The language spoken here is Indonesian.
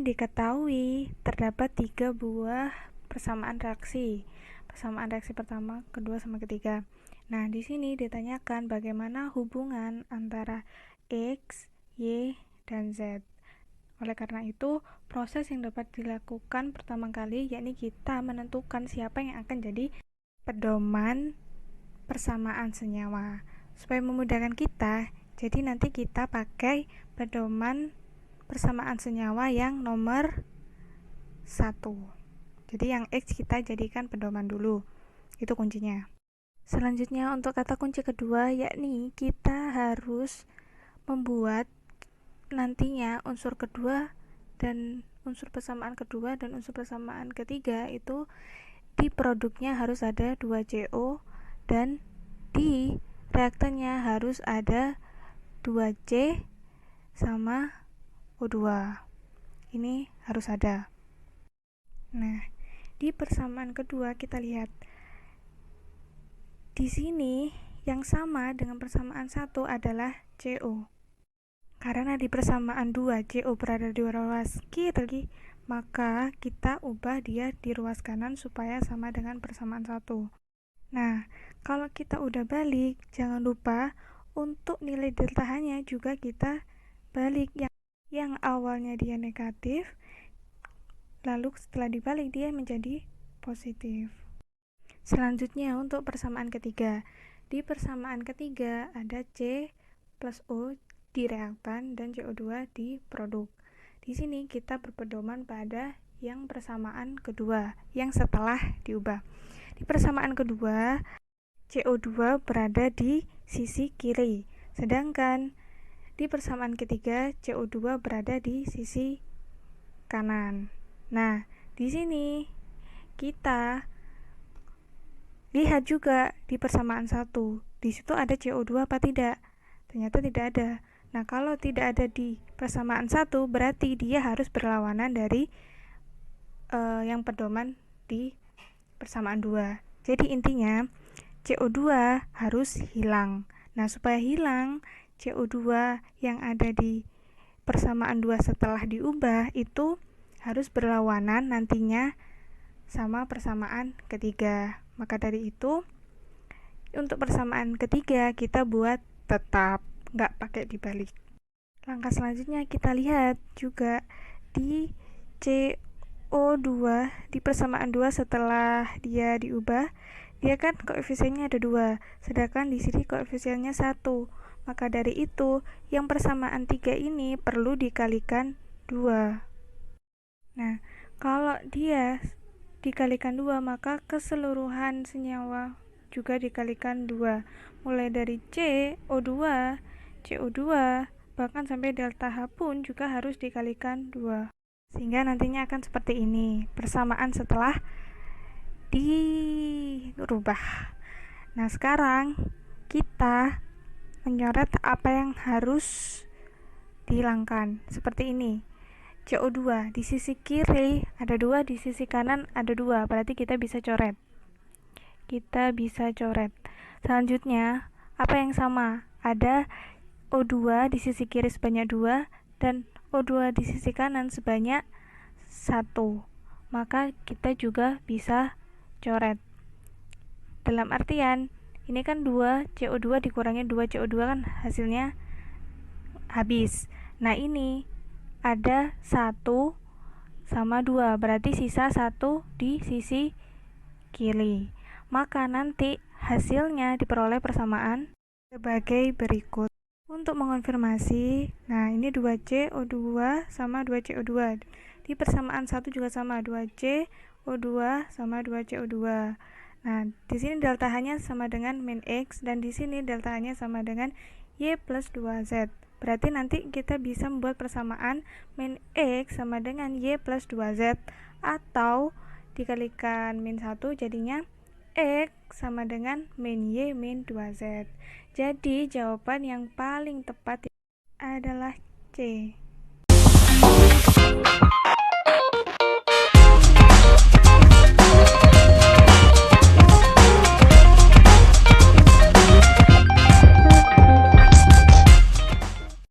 diketahui terdapat 3 buah persamaan reaksi. Persamaan reaksi pertama, kedua, sama ketiga. Nah, di sini ditanyakan bagaimana hubungan antara X, Y, dan Z. Oleh karena itu, proses yang dapat dilakukan pertama kali yakni kita menentukan siapa yang akan jadi pedoman persamaan senyawa. Supaya memudahkan kita, jadi nanti kita pakai pedoman persamaan senyawa yang nomor 1. Jadi yang X kita jadikan pedoman dulu. Itu kuncinya. Selanjutnya untuk kata kunci kedua, yakni kita harus membuat nantinya unsur kedua dan unsur persamaan kedua dan unsur persamaan ketiga itu di produknya harus ada 2CO dan di reaktannya harus ada 2C sama O2. Ini harus ada. Nah, di persamaan kedua kita lihat di sini yang sama dengan persamaan 1 adalah CO. Karena di persamaan 2 CO berada di ruas kiri, maka kita ubah dia di ruas kanan supaya sama dengan persamaan 1. Nah, kalau kita udah balik, jangan lupa untuk nilai delta H-nya juga kita balik, yang awalnya dia negatif, lalu setelah dibalik dia menjadi positif. Selanjutnya untuk persamaan ketiga. Di persamaan ketiga ada C plus O di reaktan dan CO2 di produk. Di sini kita berpedoman pada yang persamaan kedua, yang setelah diubah. Di persamaan kedua, CO2 berada di sisi kiri, sedangkan di persamaan ketiga, CO2 berada di sisi kanan. Nah, di sini kita lihat juga di persamaan 1. Di situ ada CO2 apa tidak? Ternyata tidak ada. Nah, kalau tidak ada di persamaan 1, berarti dia harus berlawanan dari yang pedoman di persamaan 2. Jadi intinya CO2 harus hilang. Nah, supaya hilang, CO2 yang ada di persamaan 2 setelah diubah itu harus berlawanan nantinya sama persamaan ketiga. Maka dari itu, untuk persamaan ketiga kita buat tetap, nggak pakai dibalik. Langkah selanjutnya kita lihat juga di CO2 di persamaan 2 setelah dia diubah, dia kan koefisiennya ada 2, sedangkan di sini koefisiennya 1. Maka dari itu, yang persamaan 3 ini perlu dikalikan 2. Nah, kalau dia dikalikan 2, maka keseluruhan senyawa juga dikalikan 2. Mulai dari C, O2, CO2, bahkan sampai delta H pun juga harus dikalikan 2. Sehingga nantinya akan seperti ini, persamaan setelah dirubah. Nah, sekarang kita mencoret apa yang harus dihilangkan. Seperti ini. CO2 di sisi kiri ada 2, di sisi kanan ada 2. Berarti kita bisa coret. Selanjutnya, apa yang sama? Ada O2 di sisi kiri sebanyak 2 dan O2 di sisi kanan sebanyak 1. Maka kita juga bisa coret. Dalam artian, ini kan 2 CO2 dikurangi 2 CO2 kan hasilnya habis. Nah, ini ada 1 sama 2, berarti sisa 1 di sisi kiri. Maka nanti hasilnya diperoleh persamaan sebagai berikut. Untuk mengonfirmasi, nah ini 2C O2 sama 2CO2. Di persamaan 1 juga sama, 2C O2 sama 2CO2. Nah, di sini delta H-nya sama dengan min X dan di sini delta H-nya sama dengan Y plus 2Z. Berarti nanti kita bisa membuat persamaan min X sama dengan Y plus 2Z atau dikalikan min 1 jadinya X sama dengan min Y min 2Z. Jadi jawaban yang paling tepat adalah C.